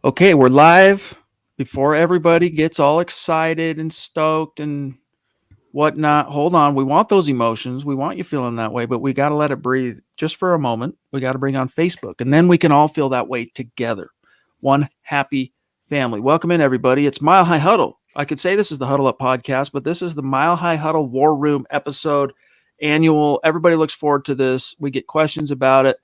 Okay, we're live before everybody gets all excited and stoked and whatnot. Hold on. We want those emotions. We want you feeling that way, but we got to let it breathe just for a moment. We got to bring on Facebook, and then we can all feel that way together. One happy family. Welcome in, everybody. It's Mile High Huddle. I could say this is the Huddle Up podcast, but this is the Mile High Huddle War Room episode annual. Everybody looks forward to this. We get questions about it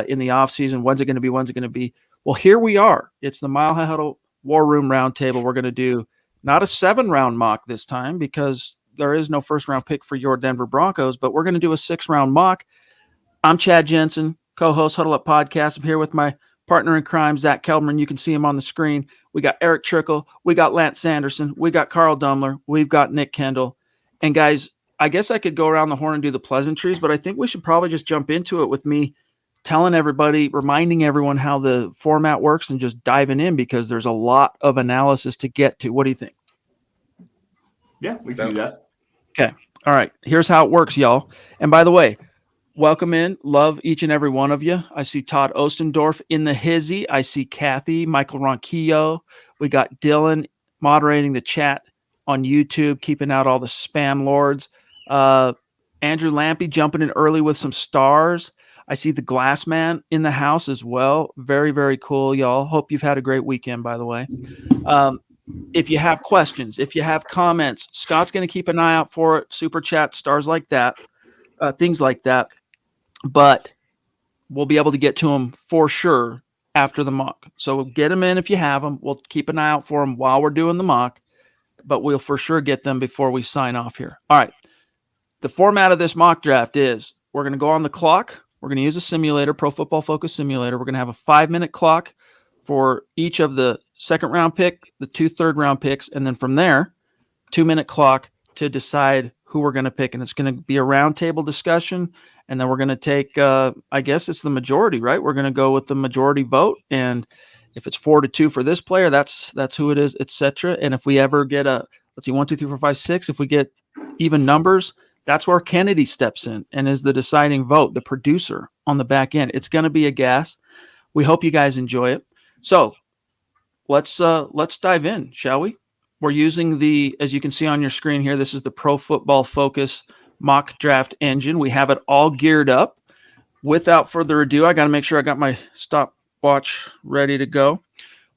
in the off season. When's it going to be? When's it going to be? Well, here we are. It's the Mile High Huddle War Room Roundtable. We're going to do not a 7-round mock this time because there is no first-round pick for your Denver Broncos, but we're going to do a 6-round mock. I'm Chad Jensen, co-host Huddle Up Podcast. I'm here with my partner in crime, Zack Kelberman. You can see him on the screen. We got Eric Trickle. We got Lance Sanderson. We got Carl Dumler. We've got Nick Kendall. And guys, I guess I could go around the horn and do the pleasantries, but I think we should probably just jump into it with me telling everybody, reminding everyone how the format works and just diving in because there's a lot of analysis to get to. What do you think? Yeah, we can do that. Okay. All right. Here's how it works, y'all. And by the way, welcome in. Love each and every one of you. I see Todd Ostendorf in the hizzy. I see Kathy, Michael Ronquillo. We got Dylan moderating the chat on YouTube, keeping out all the spam lords. Andrew Lampy jumping in early with some stars. I see the Glass Man in the house as well. Very, very cool, y'all. Hope you've had a great weekend, by the way. If you have questions, if you have comments, Scott's going to keep an eye out for it. Super chat, stars like that, things like that. But we'll be able to get to them for sure after the mock. So get them in if you have them. We'll keep an eye out for them while we're doing the mock, but we'll for sure get them before we sign off here. All right. The format of this mock draft is we're going to go on the clock. We're going to use a simulator, Pro Football Focus simulator. We're going to have a 5-minute clock for each of the second-round pick, the 2 third-round picks, and then from there, 2-minute clock to decide who we're going to pick. And it's going to be a roundtable discussion, and then we're going to take, I guess it's the majority, right? We're going to go with the majority vote, and if it's 4-2 for this player, that's who it is, etc. And if we ever get a, let's see, 1, 2, 3, 4, 5, 6, if we get even numbers, that's where Kennedy steps in and is the deciding vote, the producer on the back end. It's going to be a gas. We hope you guys enjoy it. So let's dive in, shall we? We're using the, as you can see on your screen here, this is the Pro Football Focus mock draft engine. We have it all geared up. Without further ado, I got to make sure I got my stopwatch ready to go.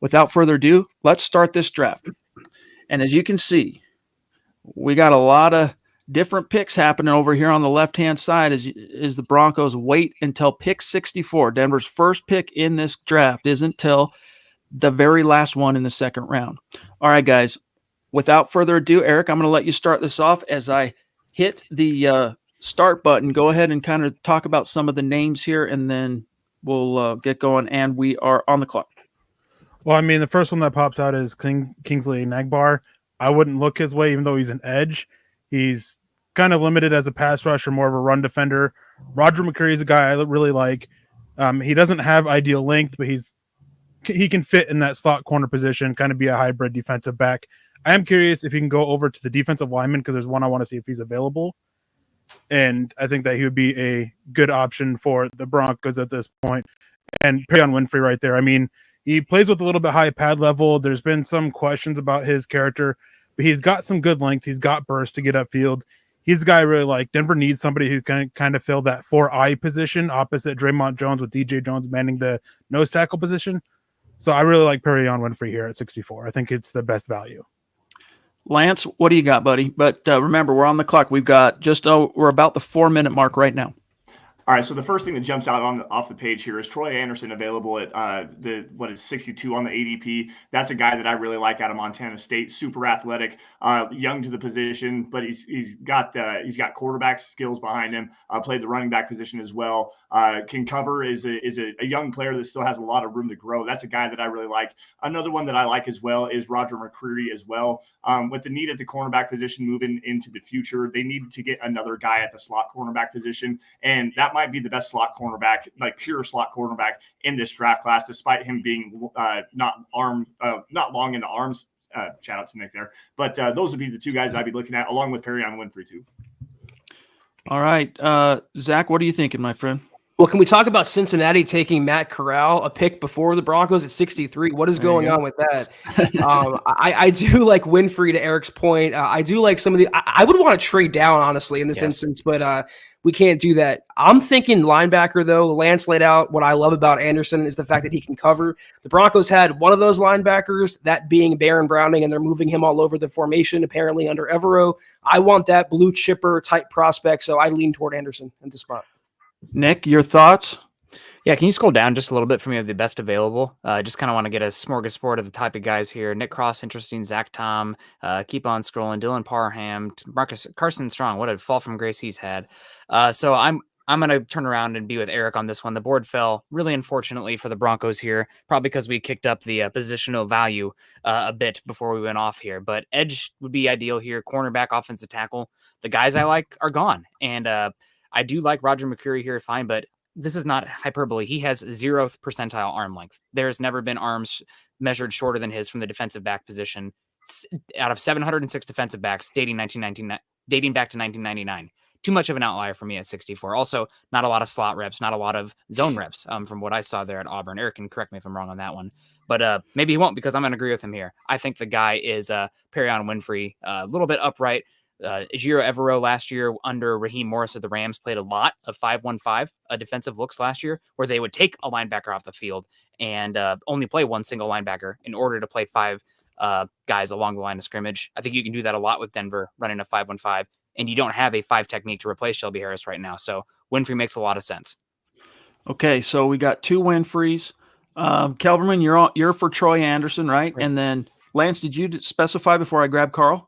Without further ado, let's start this draft. And as you can see, we got a lot of different picks happening over here on the left-hand side as the Broncos wait until pick 64. Denver's first pick in this draft isn't till the very last one in the second round. All right, guys, without further ado, Eric, I'm going to let you start this off as I hit the start button. Go ahead and kind of talk about some of the names here, and then we'll get going, and we are on the clock. Well, I mean, the first one that pops out is Kingsley Nagbar. I wouldn't look his way, even though he's an edge. He's kind of limited as a pass rusher, more of a run defender. Roger McCreary is a guy I really like. He doesn't have ideal length, but he can fit in that slot corner position, kind of be a hybrid defensive back. I am curious if he can go over to the defensive lineman because there's one I want to see if he's available. And I think that he would be a good option for the Broncos at this point. And Perion Winfrey right there. I mean, he plays with a little bit high pad level. There's been some questions about his character, but he's got some good length. He's got burst to get upfield. He's a guy I really like. Denver needs somebody who can kind of fill that 4-eye position opposite Draymond Jones with DJ Jones manning the nose tackle position. So I really like Perion Winfrey here at 64. I think it's the best value. Lance, what do you got, buddy? But remember, we're on the clock. We've got we're about the 4-minute mark right now. All right, so the first thing that jumps out off the page here is Troy Anderson available at 62 on the ADP. That's a guy that I really like out of Montana State. Super athletic, young to the position, but he's got quarterback skills behind him. Played the running back position as well. Can cover. Is a young player that still has a lot of room to grow. That's a guy that I really like. Another one that I like as well is Roger McCreary as well. With the need at the cornerback position moving into the future, they need to get another guy at the slot cornerback position, and that might be the best slot cornerback, like pure slot cornerback in this draft class, despite him being not long in the arms. Shout out to Nick there. But those would be the two guys I'd be looking at, along with Perion Winfrey too. All right. Zach, what are you thinking, my friend? Well, can we talk about Cincinnati taking Matt Corral, a pick before the Broncos at 63? What is going on with that? I do like Winfrey, to Eric's point. I do like some of the – I would want to trade down, honestly, in this instance, but we can't do that. I'm thinking linebacker, though. Lance laid out what I love about Anderson is the fact that he can cover. The Broncos had one of those linebackers, that being Baron Browning, and they're moving him all over the formation, apparently under Evero. I want that blue chipper type prospect, so I lean toward Anderson in this spot. Nick, your thoughts? Yeah, can you scroll down just a little bit for me of the best available? Just kind of want to get a smorgasbord of the type of guys here. Nick Cross, interesting. Zach Tom, keep on scrolling. Dylan Parham, Marcus Carson Strong. What a fall from grace he's had. So I'm going to turn around and be with Eric on this one. The board fell really unfortunately for the Broncos here, probably because we kicked up the positional value a bit before we went off here. But edge would be ideal here. Cornerback, offensive tackle. The guys I like are gone. And I do like Roger McCreary here, fine, but this is not hyperbole. He has 0th percentile arm length. There's never been arms measured shorter than his from the defensive back position out of 706 defensive backs dating back to 1999. Too much of an outlier for me at 64. Also, not a lot of slot reps, not a lot of zone reps from what I saw there at Auburn. Eric can correct me if I'm wrong on that one. But maybe he won't because I'm going to agree with him here. I think the guy is Perion Winfrey, a little bit upright. Ejiro Evero last year under Raheem Morris of the Rams played a lot of 5-1-5 defensive looks last year where they would take a linebacker off the field and only play one single linebacker in order to play 5 guys along the line of scrimmage. I think you can do that a lot with Denver running a 5-1-5, and you don't have a 5 technique to replace Shelby Harris right now. So Winfrey makes a lot of sense. Okay, so we got 2 Winfreys. Kelberman, you're for Troy Anderson, right? And then Lance, did you specify before I grab Carl?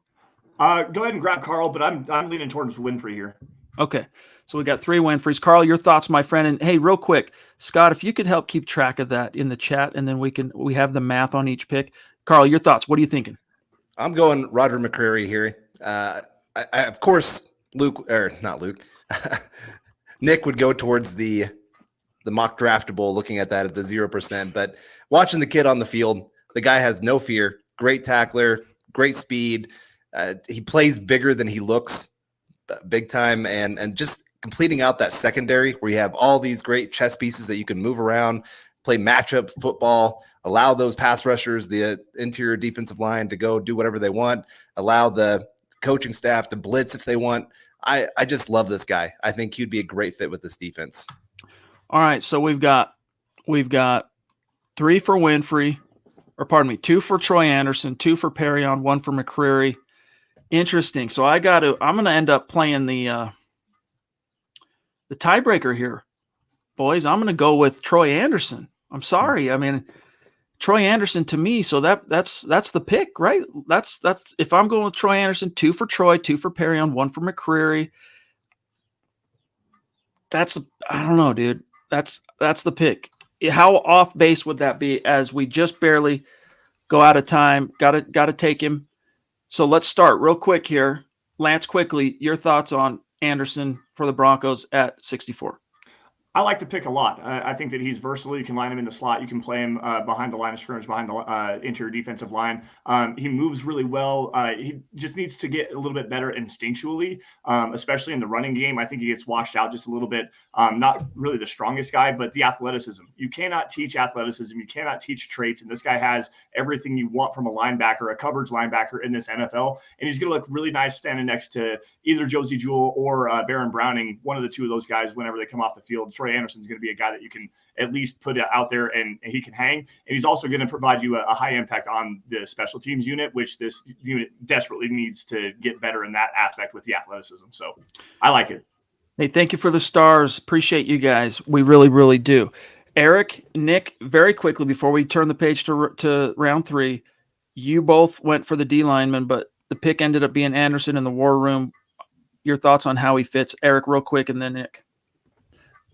Go ahead and grab Carl, but I'm leaning towards Winfrey here. Okay, so we got 3 Winfreys. Carl, your thoughts, my friend. And hey, real quick, Scott, if you could help keep track of that in the chat, and then we have the math on each pick. Carl, your thoughts. What are you thinking? I'm going Roger McCreary here. I of course, Nick would go towards the mock draftable, looking at that at the 0%. But watching the kid on the field, the guy has no fear. Great tackler, great speed. He plays bigger than he looks, big time, and just completing out that secondary where you have all these great chess pieces that you can move around, play matchup football, allow those pass rushers, the interior defensive line to go do whatever they want, allow the coaching staff to blitz if they want. I just love this guy. I think he'd be a great fit with this defense. All right, so we've got 3 for Winfrey, or pardon me, 2 for Troy Anderson, 2 for Perion, 1 for McCreary. Interesting. So I'm going to end up playing the tiebreaker here, boys. I'm going to go with Troy Anderson. I'm sorry. I mean, Troy Anderson to me. So that's the pick, right? That's if I'm going with Troy Anderson, 2 for Troy, 2 for Perion, 1 for McCreary. I don't know, dude. That's the pick. How off base would that be as we just barely go out of time? Got to take him. So let's start real quick here. Lance, quickly, your thoughts on Anderson for the Broncos at 64. I like the pick a lot. I think that he's versatile. You can line him in the slot. You can play him behind the line of scrimmage, behind the interior defensive line. He moves really well. He just needs to get a little bit better instinctually, especially in the running game. I think he gets washed out just a little bit. Not really the strongest guy, but the athleticism. You cannot teach athleticism. You cannot teach traits. And this guy has everything you want from a linebacker, a coverage linebacker in this NFL. And he's going to look really nice standing next to either Josie Jewell or Baron Browning, one of the two of those guys whenever they come off the field. Troy Anderson's going to be a guy that you can at least put out there and he can hang. And he's also going to provide you a high impact on the special teams unit, which this unit desperately needs to get better in that aspect with the athleticism. So I like it. Hey, thank you for the stars. Appreciate you guys. We really, really do. Eric, Nick, very quickly before we turn the page to round 3, you both went for the D lineman, but the pick ended up being Anderson in the war room. Your thoughts on how he fits? Eric, real quick, and then Nick.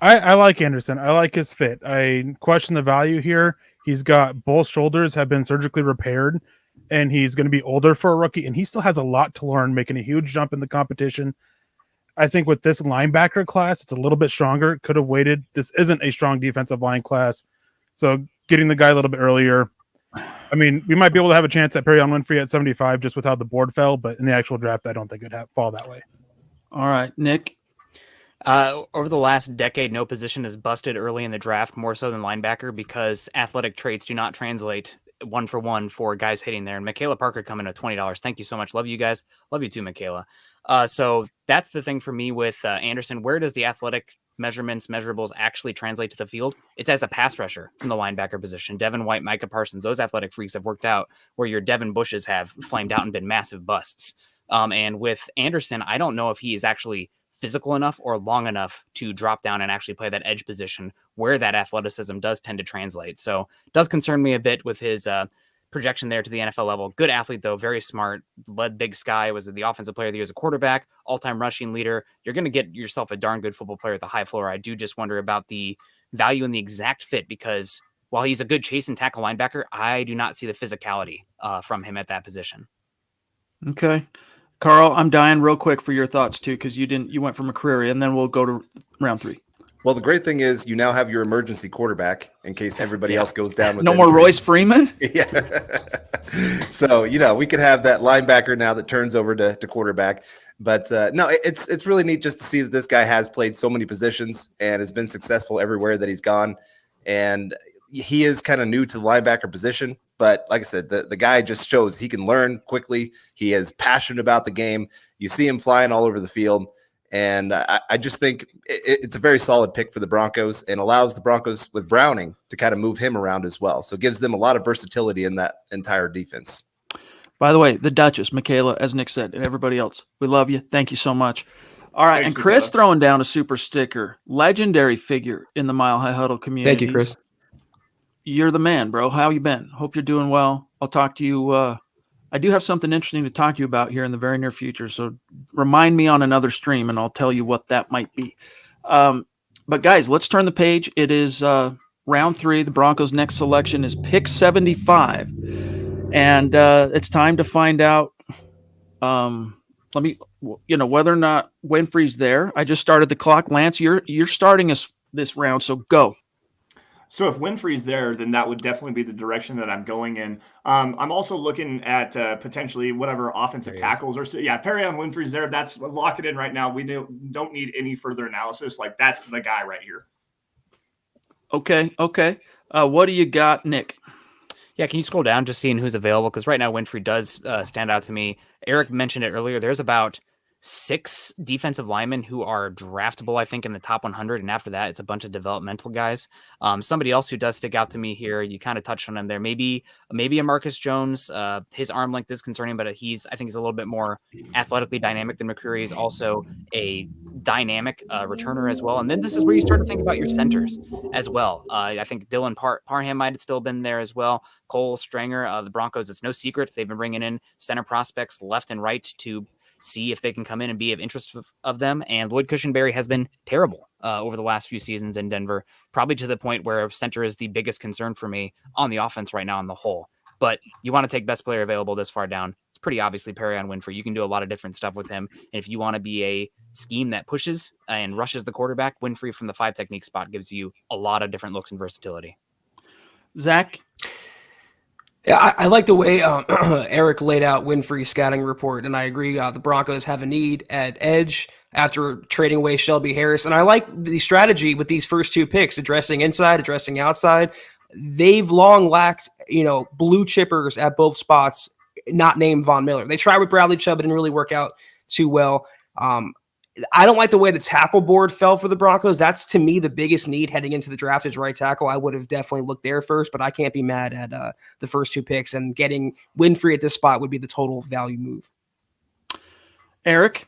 I like Anderson. I like his fit. I question the value here. He's got both shoulders have been surgically repaired, and he's going to be older for a rookie, and he still has a lot to learn, making a huge jump in the competition. I think with this linebacker class, it's a little bit stronger. Could have waited. This isn't a strong defensive line class, so getting the guy a little bit earlier. I mean, we might be able to have a chance at Perion Winfrey at 75 just with how the board fell, but in the actual draft, I don't think it'd fall that way. All right, Nick. Over the last decade, no position is busted early in the draft more so than linebacker because athletic traits do not translate one for guys hitting there. And Michaela Parker coming at $20. Thank you so much. Love you guys. Love you too, Michaela. So that's the thing for me with Anderson. Where does the athletic measurables actually translate to the field? It's as a pass rusher from the linebacker position. Devin White, Micah Parsons, those athletic freaks have worked out where your Devin Bushes have flamed out and been massive busts. And with Anderson, I don't know if he is actually physical enough or long enough to drop down and actually play that edge position where that athleticism does tend to translate. So it does concern me a bit with his projection there to the NFL level. Good athlete, though, very smart, led Big Sky, was the offensive player of the year as a quarterback, all-time rushing leader. You're going to get yourself a darn good football player with a high floor. I do just wonder about the value and the exact fit because while he's a good chase and tackle linebacker, I do not see the physicality from him at that position. Okay. Carl, I'm dying real quick for your thoughts too, because you went from McCreary, and then we'll go to round 3. Well, the great thing is you now have your emergency quarterback in case everybody else goes down with no more injury. Royce Freeman. Yeah. So, we could have that linebacker now that turns over to quarterback. But no, it's really neat just to see that this guy has played so many positions and has been successful everywhere that he's gone. And he is kind of new to the linebacker position. But like I said, the guy just shows he can learn quickly. He is passionate about the game. You see him flying all over the field. And I just think it's a very solid pick for the Broncos and allows the Broncos with Browning to kind of move him around as well. So it gives them a lot of versatility in that entire defense. By the way, the Duchess, Michaela, as Nick said, and everybody else, we love you. Thank you so much. All right, Thanks, and Chris Michaela. throwing down a super sticker, legendary figure in the Mile High Huddle community. Thank you, Chris. You're the man, bro. How you been? Hope you're doing well. I'll talk to you. I do have something interesting to talk to you about here in the very near future. So remind me on another stream and I'll tell you what that might be. But guys, let's turn the page. It is round 3. The Broncos' next selection is pick 75. And it's time to find out whether or not Winfrey's there. I just started the clock. Lance, you're starting us this round, so go. So if Winfrey's there, then that would definitely be the direction that I'm going in. I'm also looking at potentially whatever offensive tackles or so. Yeah, Perrion Winfrey's there. That's lock it in right now. We don't need any further analysis. Like that's the guy right here. Okay. What do you got, Nick? Yeah, can you scroll down just seeing who's available? Because right now Winfrey does stand out to me. Eric mentioned it earlier. There's about 6 defensive linemen who are draftable, I think, in the top 100. And after that, it's a bunch of developmental guys. Somebody else who does stick out to me here, you kind of touched on him there. Maybe a Marcus Jones. His arm length is concerning, but I think he's a little bit more athletically dynamic than McCreary. Is also a dynamic returner as well. And then this is where you start to think about your centers as well. I think Dylan Parham might have still been there as well. Cole Stranger, the Broncos, it's no secret. They've been bringing in center prospects left and right to see if they can come in and be of interest of them. And Lloyd Cushenberry has been terrible over the last few seasons in Denver, probably to the point where center is the biggest concern for me on the offense right now on the whole. But you want to take best player available this far down. It's pretty obviously Perrion Winfrey. You can do a lot of different stuff with him. And if you want to be a scheme that pushes and rushes the quarterback, Winfrey from the 5 technique spot gives you a lot of different looks and versatility. Zach? Yeah, I like the way Eric laid out Winfrey's scouting report, and I agree. The Broncos have a need at edge after trading away Shelby Harris, and I like the strategy with these first 2 picks, addressing inside, addressing outside. They've long lacked, blue chippers at both spots, not named Von Miller. They tried with Bradley Chubb, it didn't really work out too well. I don't like the way the tackle board fell for the Broncos. That's, to me, the biggest need heading into the draft is right tackle. I would have definitely looked there first, but I can't be mad at the first 2 picks, and getting Winfrey at this spot would be the total value move. Eric?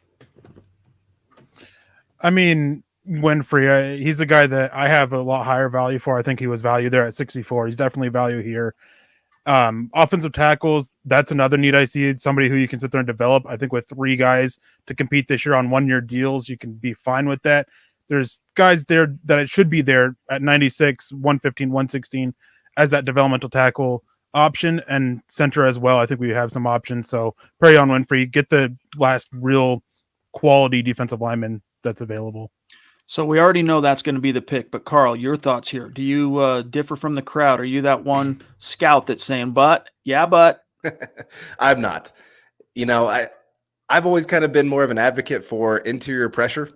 I mean, Winfrey, he's a guy that I have a lot higher value for. I think he was valued there at 64. He's definitely value here. Offensive tackles, that's another need I see. Somebody who you can sit there and develop. I think with 3 guys to compete this year on 1-year deals, you can be fine with that. There's guys there that it should be there at 96, 115, 116 as that developmental tackle option, and center as well. I think we have some options. So Perrion Winfrey, get the last real quality defensive lineman that's available. So we already know that's going to be the pick, but Carl, your thoughts here. Do you differ from the crowd? Are you that one scout that's saying, but? I'm not. I've always kind of been more of an advocate for interior pressure.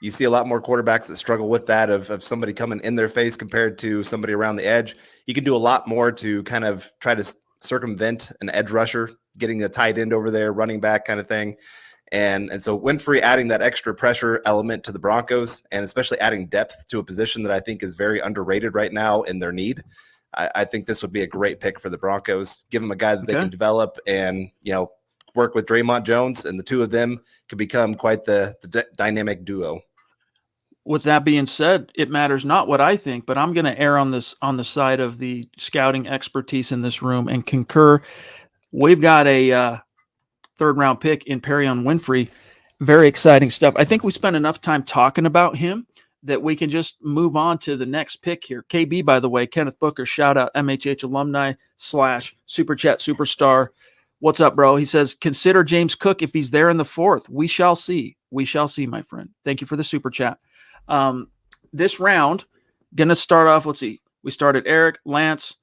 You see a lot more quarterbacks that struggle with that of somebody coming in their face compared to somebody around the edge. You can do a lot more to kind of try to circumvent an edge rusher, getting a tight end over there, running back kind of thing. And so Winfrey adding that extra pressure element to the Broncos, and especially adding depth to a position that I think is very underrated right now in their need. I think this would be a great pick for the Broncos. Give them a guy that they can develop and, work with Draymond Jones, and the two of them could become quite the dynamic duo. With that being said, it matters not what I think, but I'm going to err on the side of the scouting expertise in this room and concur. We've got a third-round pick in Perion Winfrey. Very exciting stuff. I think we spent enough time talking about him that we can just move on to the next pick here. KB, by the way, Kenneth Booker, shout out MHH alumni / Super Chat Superstar. What's up, bro? He says, consider James Cook if he's there in the 4th. We shall see. We shall see, my friend. Thank you for the Super Chat. This round, going to start off, let's see. We started Eric, Lance,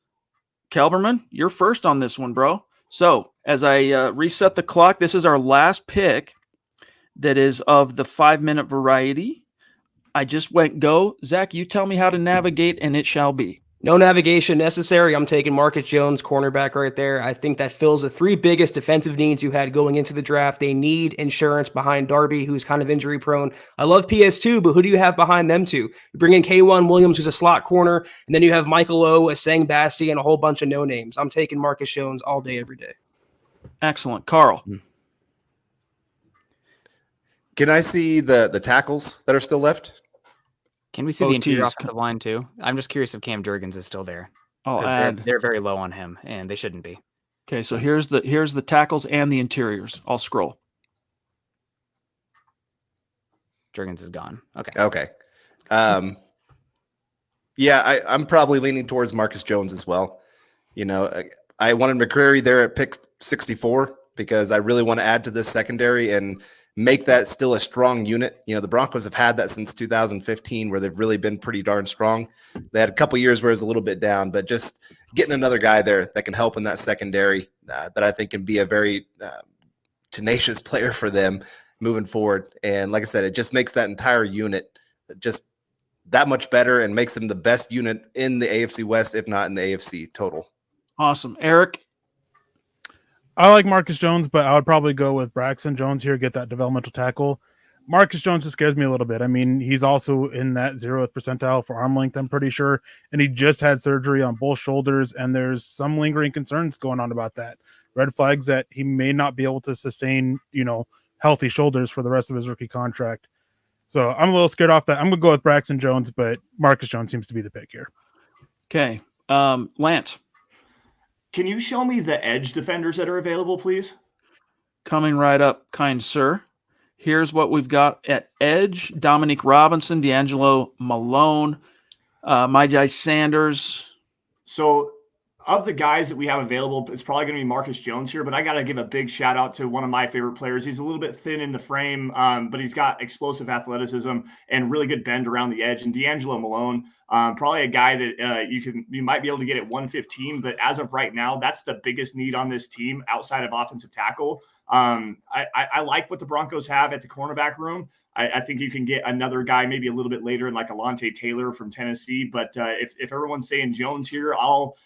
Kelberman. You're first on this one, bro. So as I reset the clock, this is our last pick that is of the 5-minute variety. I just went go. Zach, you tell me how to navigate, and it shall be. No navigation necessary. I'm taking Marcus Jones, cornerback right there. I think that fills the 3 biggest defensive needs you had going into the draft. They need insurance behind Darby, who's kind of injury prone. I love PS2, but who do you have behind them two? You bring in K1 Williams, who's a slot corner, and then you have Michael O, Asang Bassi, and a whole bunch of no names. I'm taking Marcus Jones all day, every day. Excellent. Carl. Can I see the tackles that are still left? Can we see the interior offensive line too? I'm just curious if Cam Jurgens is still there. They're very low on him, and they shouldn't be. Okay, so here's the tackles and the interiors. I'll scroll. Jurgens is gone. Okay. Yeah, I'm probably leaning towards Marcus Jones as well. I wanted McCreary there at pick 64 because I really want to add to this secondary and make that still a strong unit. The Broncos have had that since 2015 where they've really been pretty darn strong. They had a couple years where it was a little bit down, but just getting another guy there that can help in that secondary that I think can be a very tenacious player for them moving forward. And like I said, it just makes that entire unit just that much better and makes them the best unit in the AFC West, if not in the AFC total. Awesome. Eric? I like Marcus Jones, but I would probably go with Braxton Jones here, get that developmental tackle. Marcus Jones just scares me a little bit. I mean, he's also in that 0th percentile for arm length, I'm pretty sure. And he just had surgery on both shoulders, and there's some lingering concerns going on about that. Red flags that he may not be able to sustain, healthy shoulders for the rest of his rookie contract. So I'm a little scared off that. I'm going to go with Braxton Jones, but Marcus Jones seems to be the pick here. Okay. Lance? Can you show me the edge defenders that are available, please? Coming right up, kind sir. Here's what we've got at edge. Dominique Robinson, D'Angelo Malone, Myjai Sanders. So of the guys that we have available, it's probably going to be Marcus Jones here, but I got to give a big shout out to one of my favorite players. He's a little bit thin in the frame, but he's got explosive athleticism and really good bend around the edge. And D'Angelo Malone, probably a guy that you might be able to get at 115, but as of right now, that's the biggest need on this team outside of offensive tackle. I like what the Broncos have at the cornerback room. I think you can get another guy maybe a little bit later in like Alontae Taylor from Tennessee. But if everyone's saying Jones here, I'll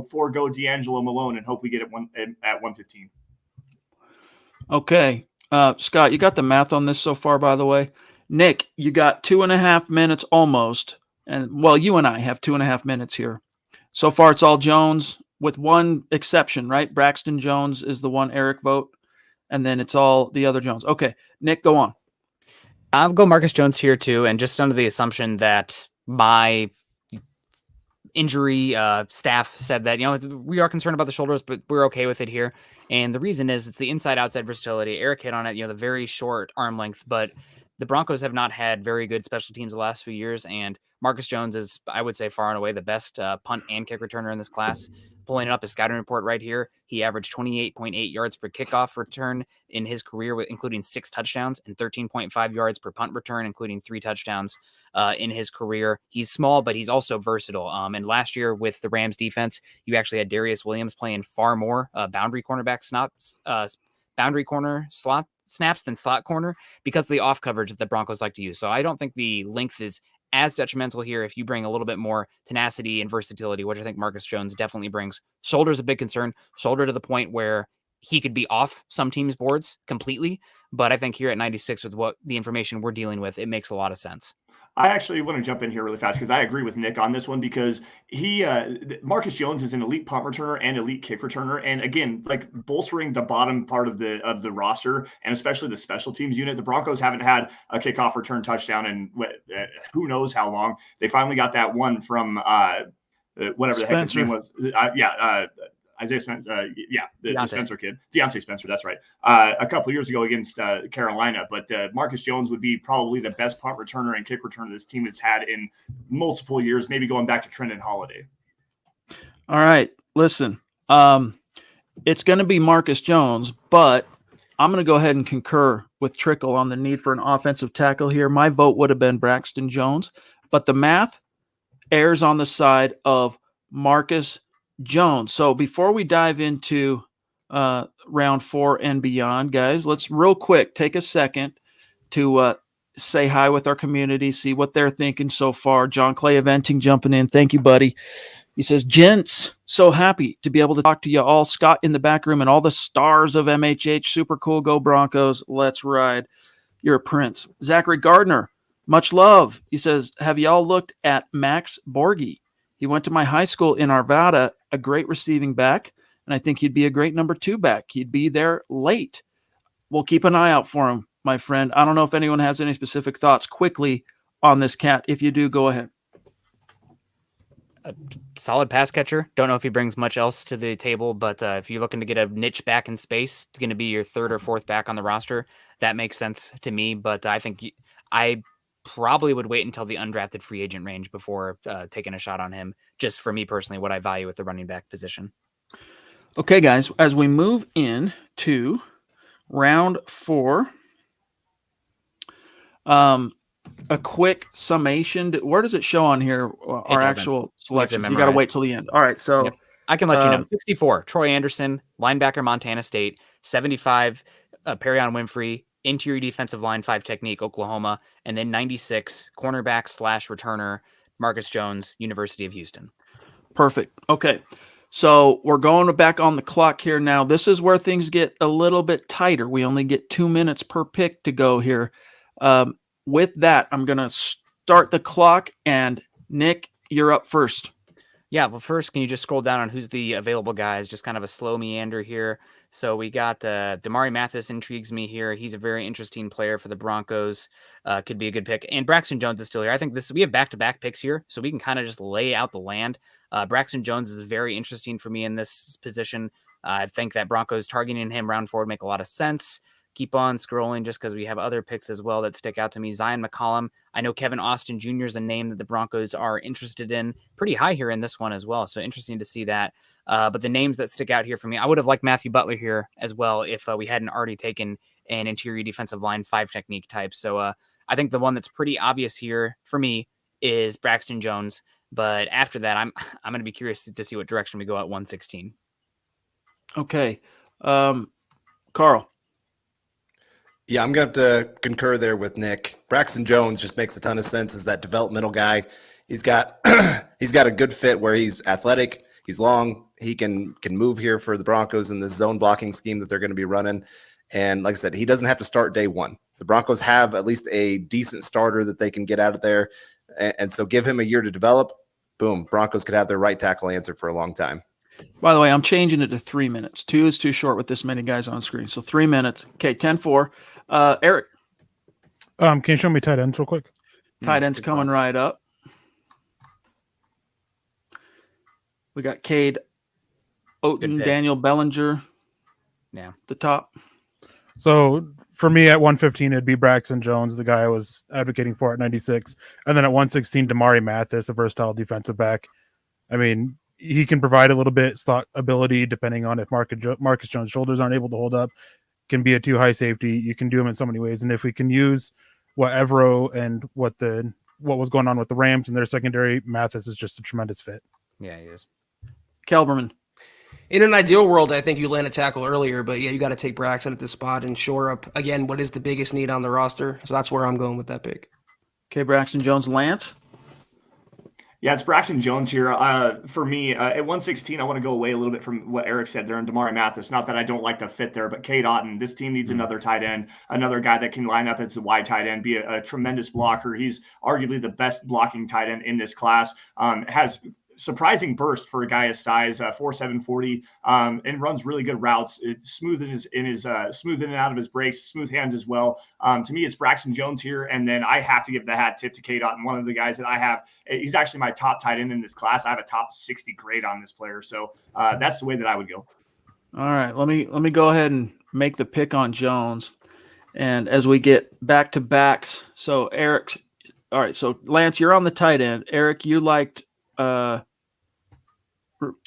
forego D'Angelo Malone and hope we get it at 115. Okay. Scott, you got the math on this so far, by the way. Nick, you got 2.5 minutes almost. And well, you and I have 2.5 minutes here. So far, it's all Jones with one exception, right? Braxton Jones is the one Eric vote. And then it's all the other Jones. Okay. Nick, go on. I'll go Marcus Jones here too, and just under the assumption that my injury staff said that, we are concerned about the shoulders, but we're okay with it here. And the reason is it's the inside-outside versatility. Eric hit on it, the very short arm length, but the Broncos have not had very good special teams the last few years, and Marcus Jones is, I would say, far and away the best punt and kick returner in this class. Pulling it up his scouting report right here, he averaged 28.8 yards per kickoff return in his career, including 6 touchdowns, and 13.5 yards per punt return, including 3 touchdowns in his career. He's small, but he's also versatile. And last year with the Rams defense, you actually had Darius Williams playing far more boundary cornerback boundary corner slot snaps than slot corner because of the off coverage that the Broncos like to use. So I don't think the length is as detrimental here if you bring a little bit more tenacity and versatility, which I think Marcus Jones definitely brings. Shoulder is a big concern. Shoulder to the point where he could be off some teams' boards completely. But I think here at 96, with what the information we're dealing with, it makes a lot of sense. I actually want to jump in here really fast because I agree with Nick on this one because Marcus Jones is an elite punt returner and elite kick returner, and again, like bolstering the bottom part of the roster and especially the special teams unit. The Broncos haven't had a kickoff return touchdown in who knows how long. They finally got that one from whatever the heck his name was. Isaiah Spencer, the Spencer kid, Deontay Spencer, that's right. A couple of years ago against Carolina, but Marcus Jones would be probably the best punt returner and kick returner this team has had in multiple years, maybe going back to Trendon Holiday. All right, listen, it's going to be Marcus Jones, but I'm going to go ahead and concur with Trickle on the need for an offensive tackle here. My vote would have been Braxton Jones, but the math errs on the side of Marcus Jones. So before we dive into round 4 and beyond, guys, let's real quick take a second to say hi with our community, see what they're thinking so far. John Clay Eventing jumping in. Thank you, buddy. He says, gents, so happy to be able to talk to you all. Scott in the back room and all the stars of MHH. Super cool. Go Broncos. Let's ride. You're a prince. Zachary Gardner, much love. He says, have y'all looked at Max Borghi? He went to my high school in Arvada, a great receiving back, and I think he'd be a great number 2 back. He'd be there late. We'll keep an eye out for him, my friend. I don't know if anyone has any specific thoughts quickly on this cat. If you do, go ahead. A solid pass catcher. Don't know if he brings much else to the table, but if you're looking to get a niche back in space, it's going to be your 3rd or 4th back on the roster. That makes sense to me, but I think I probably would wait until the undrafted free agent range before taking a shot on him, just for me personally, what I value with the running back position. Okay, guys, as we move in to round 4, a quick summation. Where does it show on here, our actual selections? You got to wait till the end. All right, so yep. I can let you know. 64, Troy Anderson, linebacker, Montana State. 75, Perion Winfrey, interior defensive line 5 technique, Oklahoma. And then 96, cornerback / returner, Marcus Jones, University of Houston. Perfect. Okay, so we're going back on the clock here now. This is where things get a little bit tighter. We only get 2 minutes per pick to go here. With that, I'm going to start the clock, and Nick, you're up first. Yeah, well, first, can you just scroll down on who's the available guys? Just kind of a slow meander here. So we got Damari Mathis intrigues me here. He's a very interesting player for the Broncos. Could be a good pick. And Braxton Jones is still here. I think we have back-to-back picks here, so we can kind of just lay out the land. Braxton Jones is very interesting for me in this position. I think that Broncos targeting him round 4 would make a lot of sense. Keep on scrolling just because we have other picks as well that stick out to me. Zion McCollum. I know Kevin Austin Jr. is a name that the Broncos are interested in. Pretty high here in this one as well. So interesting to see that. But the names that stick out here for me, I would have liked Matthew Butler here as well if we hadn't already taken an interior defensive line 5 technique type. So I think the one that's pretty obvious here for me is Braxton Jones. But after that, I'm going to be curious to see what direction we go at 116. Okay. Carl. Yeah, I'm going to have to concur there with Nick. Braxton Jones just makes a ton of sense as that developmental guy. He's got a good fit where he's athletic, he's long, he can move here for the Broncos in this zone blocking scheme that they're going to be running. And like I said, he doesn't have to start day 1. The Broncos have at least a decent starter that they can get out of there. And so give him a year to develop. Boom, Broncos could have their right tackle answered for a long time. By the way, I'm changing it to 3 minutes. 2 is too short with this many guys on screen. So 3 minutes. Okay, 10-4. Eric. Can you show me tight ends real quick? Tight ends coming right up. We got Cade Oten, Daniel Bellinger. Yeah. The top. So for me at 115, it'd be Braxton Jones, the guy I was advocating for at 96. And then at 116, Damari Mathis, a versatile defensive back. I mean, he can provide a little bit slot ability depending on if Marcus Jones' shoulders aren't able to hold up. Can be a too high safety. You can do him in so many ways. And if we can use what Evero and what was going on with the Rams and their secondary, Mathis is just a tremendous fit. Yeah, he is. Kelberman. In an ideal world, I think you land a tackle earlier, but yeah, you got to take Braxton at this spot and shore up, again, what is the biggest need on the roster. So that's where I'm going with that pick. Okay, Braxton Jones, Lance. Yeah, it's Braxton Jones here. For me, at 116, I want to go away a little bit from what Eric said there and Damari Mathis. Not that I don't like the fit there, but Cade Otton, this team needs another tight end, another guy that can line up as a wide tight end, be a tremendous blocker. He's arguably the best blocking tight end in this class. Has surprising burst for a guy his size, 4.7 40, and runs really good routes. It's smooth smooth in and out of his breaks, smooth hands as well. To me, it's Braxton Jones here, and then I have to give the hat tip to Cade Otton, one of the guys that I have. He's actually my top tight end in this class. I have a top 60 grade on this player, so that's the way that I would go. All right, let me go ahead and make the pick on Jones, and as we get back to backs, so Eric, all right, so Lance, you're on the tight end. Eric, you liked.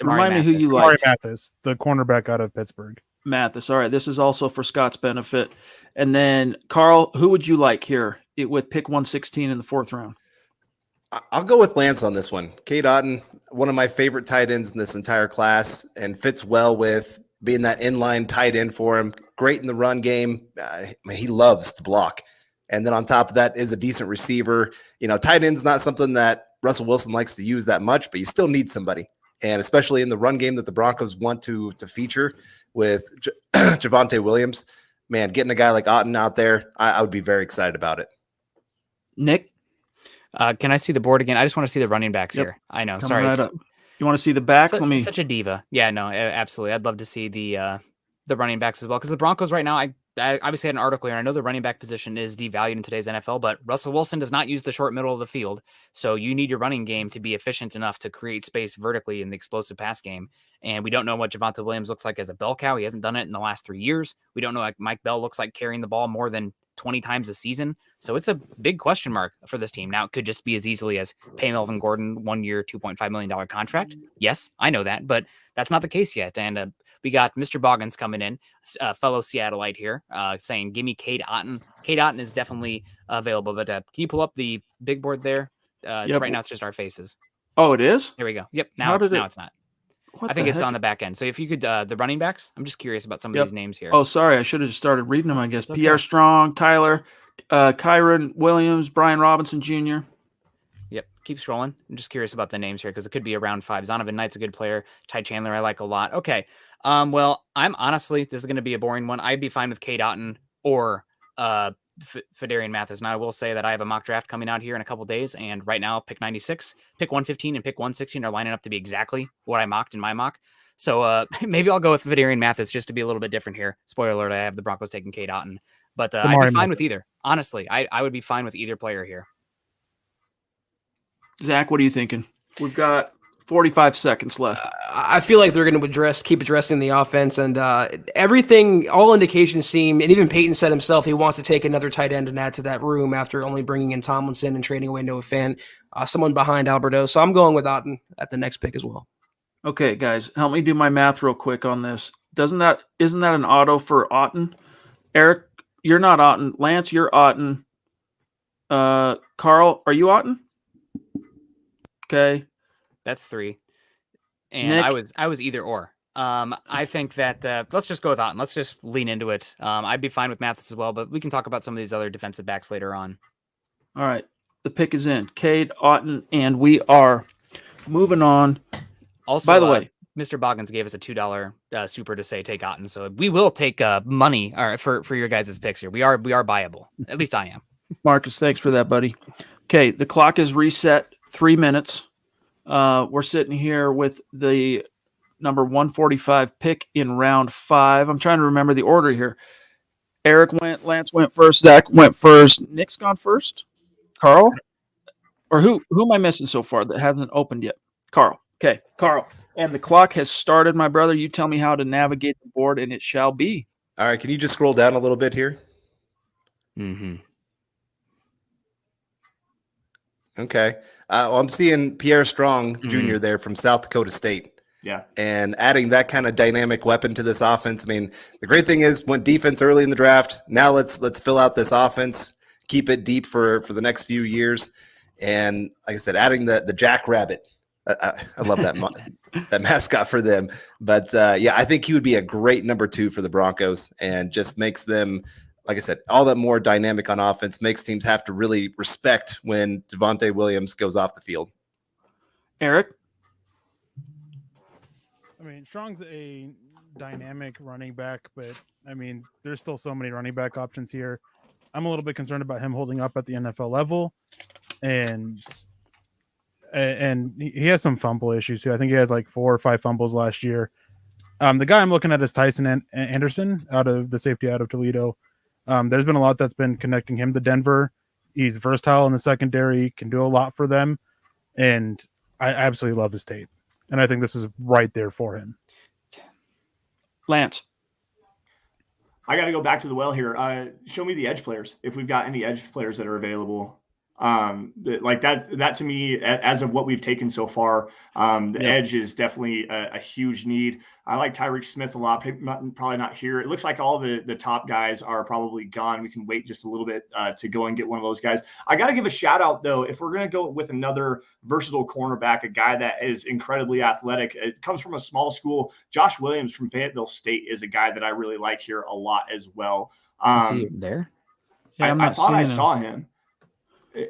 Remind me who you Damari like. Mathis, the cornerback out of Pittsburgh. Mathis. All right. This is also for Scott's benefit. And then, Carl, who would you like here with pick 116 in the 4th round? I'll go with Lance on this one. Cade Otton, one of my favorite tight ends in this entire class, and fits well with being that inline tight end for him. Great in the run game. He loves to block. And then on top of that is a decent receiver. Tight end's not something that Russell Wilson likes to use that much, but you still need somebody. And especially in the run game that the Broncos want to feature with Javonte Williams, man, getting a guy like Otton out there, I would be very excited about it. Nick? Can I see the board again? I just want to see the running backs here. I know. Sorry. Right up. You want to see the backs? Such a diva. Yeah, no, absolutely. I'd love to see the running backs as well. Because the Broncos right now, I obviously had an article here. I know the running back position is devalued in today's NFL, but Russell Wilson does not use the short middle of the field. So you need your running game to be efficient enough to create space vertically in the explosive pass game. And we don't know what Javonte Williams looks like as a bell cow. He hasn't done it in the last 3 years. We don't know what Mike Bell looks like carrying the ball more than 20 times a season. So it's a big question mark for this team. Now, it could just be as easily as pay Melvin Gordon 1 year, $2.5 million contract. Yes, I know that, but that's not the case yet. And we got Mr. Boggins coming in, fellow Seattleite here, saying, give me Cade Otton. Cade Otton is definitely available, but can you pull up the big board there? Yep. Right now, it's just our faces. Oh, it is? Here we go. Yep. Now it's not. I think it's heck? On the back end. So if you could, the running backs, I'm just curious about some of these names here. Oh, sorry. I should have just started reading them, I guess. Okay. Pierre Strong, Tyler, Kyron Williams, Brian Robinson Jr. Yep. Keep scrolling. I'm just curious about the names here because it could be a round 5. Zonovan Knight's a good player. Ty Chandler, I like a lot. Okay. Well, I'm honestly, this is going to be a boring one. I'd be fine with Cade Otton or Fedarian Mathis. Now, I will say that I have a mock draft coming out here in a couple days, and right now, pick 96, pick 115, and pick 116 are lining up to be exactly what I mocked in my mock. So maybe I'll go with Fedarian Mathis just to be a little bit different here. Spoiler alert, I have the Broncos taking Cade Otton. But I'd be fine with either. Honestly, I would be fine with either player here. Zach, what are you thinking? We've got 45 seconds left. I feel like they're going to keep addressing the offense, and everything, all indications seem, and even Peyton said himself, he wants to take another tight end and add to that room after only bringing in Tomlinson and trading away Noah Fant, someone behind Alberto. So I'm going with Otton at the next pick as well. Okay, guys, help me do my math real quick on this. Isn't that an auto for Otton? Eric, you're not Otton. Lance, you're Otton. Carl, are you Otton? Okay. That's 3. And Nick? I was either or. I think that let's just go with Otton. Let's just lean into it. I'd be fine with Mathis as well, but we can talk about some of these other defensive backs later on. All right. The pick is in. Cade Otton, and we are moving on. Also, by the way, Mr. Boggins gave us a $2 super to say take Otton, so we will take money for your guys' picks here. We are buyable. At least I am. Marcus, thanks for that, buddy. Okay, the clock is reset. 3 minutes. We're sitting here with the number 145 pick in round 5. I'm trying to remember the order here. Eric went, Lance went first, Zach went first, Nick's gone first. Carl? Or who am I missing so far that hasn't opened yet? Carl. Okay, Carl. And the clock has started, my brother. You tell me how to navigate the board, and it shall be. All right, can you just scroll down a little bit here? Mm-hmm. Okay. Well, I'm seeing Pierre Strong Jr. there from South Dakota State. Yeah. And adding that kind of dynamic weapon to this offense. I mean, the great thing is went defense early in the draft. Now let's fill out this offense, keep it deep for the next few years. And like I said, adding the Jackrabbit I love that that mascot for them. But yeah, I think he would be a great number 2 for the Broncos, and just makes them, like I said, all that more dynamic on offense, makes teams have to really respect when Javonte Williams goes off the field. Eric? I mean, Strong's a dynamic running back, but I mean, there's still so many running back options here. I'm a little bit concerned about him holding up at the NFL level, and he has some fumble issues too. I think he had like 4 or 5 fumbles last year. The guy I'm looking at is Tyson Anderson, out of the safety out of Toledo. There's been a lot that's been connecting him to Denver. He's versatile in the secondary, can do a lot for them, and I absolutely love his tape. And I think this is right there for him. Lance? I got to go back to the well here. Show me the edge players, if we've got any edge players that are available. Like that to me, as of what we've taken so far, the edge is definitely a huge need. I like Tyreek Smith a lot. Probably not here. It looks like all the top guys are probably gone. We can wait just a little bit to go and get one of those guys. I got to give a shout out though, if we're going to go with another versatile cornerback, a guy that is incredibly athletic. It comes from a small school. Josh Williams from Fayetteville State is a guy that I really like here a lot as well. Is he there? Yeah, I thought I saw him.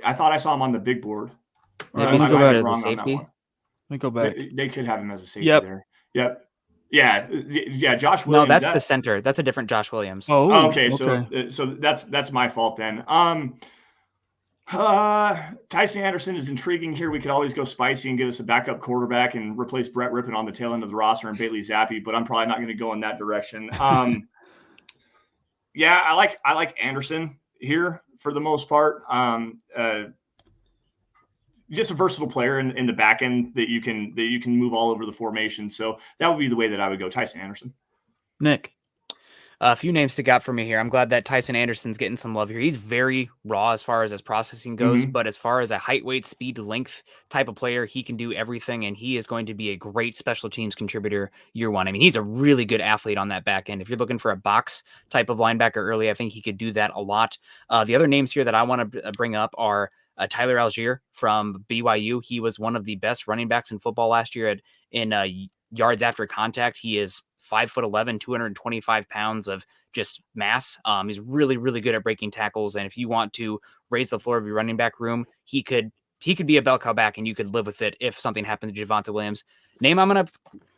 I thought I saw him on the big board. Yeah, he's go back as a wrong on that safety. one. Let me go back. They could have him as a safety Yep. there. Yep. Yeah. Josh No, Williams. that's the center. That's a different Josh Williams. Oh, okay. So that's my fault then. Tyson Anderson is intriguing here. We could always go spicy and get us a backup quarterback and replace Brett Rippon on the tail end of the roster and Bailey Zappi, but I'm probably not going to go in that direction. Yeah, I like Anderson here for the most part. Just a versatile player in the back end that you can move all over the formation. So that would be the way that I would go. Tyson Anderson. Nick? A few names stick out for me here. I'm glad that Tyson Anderson's getting some love here. He's very raw as far as his processing goes, but as far as a height, weight, speed, length type of player, he can do everything, and he is going to be a great special teams contributor year one. I mean, he's a really good athlete on that back end. If you're looking for a box type of linebacker early, I think he could do that a lot. The other names here that I want to bring up are Tyler Algier from BYU. He was one of the best running backs in football last year in yards after contact. He is 5'11", 225 pounds of just mass. He's really, really good at breaking tackles. And if you want to raise the floor of your running back room, he could be a bell cow back, and you could live with it if something happened to Javonte Williams. Name I'm going to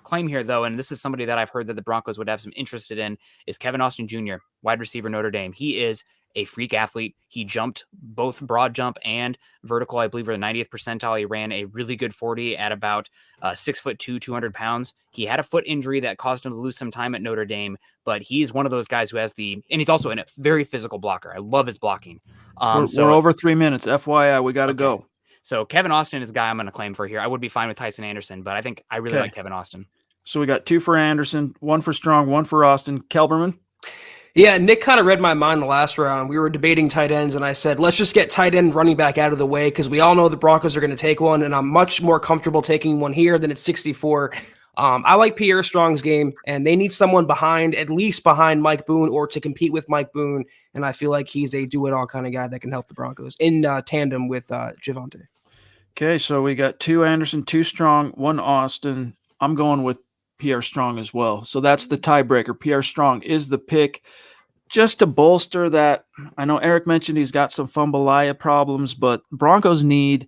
claim here, though, and this is somebody that I've heard that the Broncos would have some interest in, is Kevin Austin Jr., wide receiver, Notre Dame. He is a freak athlete. He jumped both broad jump and vertical, I believe, were the 90th percentile. He ran a really good 40 at about 6'2", 200 pounds. He had a foot injury that caused him to lose some time at Notre Dame, but he's one of those guys who has and he's also a very physical blocker. I love his blocking. We're over 3 minutes. FYI, we got to go. So Kevin Austin is a guy I'm going to claim for here. I would be fine with Tyson Anderson, but I think I really like Kevin Austin. So we got 2 for Anderson, 1 for Strong, 1 for Austin. Kelberman? Yeah, Nick kind of read my mind the last round. We were debating tight ends, and I said, let's just get tight end running back out of the way because we all know the Broncos are going to take one, and I'm much more comfortable taking one here than at 64. I like Pierre Strong's game, and they need someone at least behind Mike Boone or to compete with Mike Boone, and I feel like he's a do-it-all kind of guy that can help the Broncos in tandem with Javonte. Okay, so we got 2 Anderson, 2 Strong, 1 Austin. I'm going with Pierre Strong as well. So that's the tiebreaker. Pierre Strong is the pick. Just to bolster that, I know Eric mentioned he's got some fumbleia problems, but Broncos need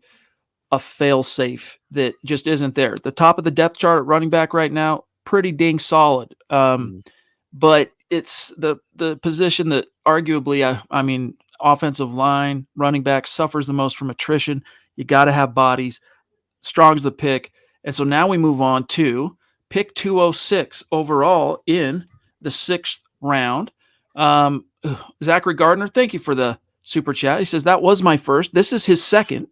a fail-safe that just isn't there. The top of the depth chart at running back right now, pretty dang solid. But it's the position that arguably, I mean, offensive line, running back suffers the most from attrition. You got to have bodies. Strong's the pick. And so now we move on to pick 206 overall in the 6th round. Zachary Gardner, thank you for the super chat. He says, that was my first. This is his second.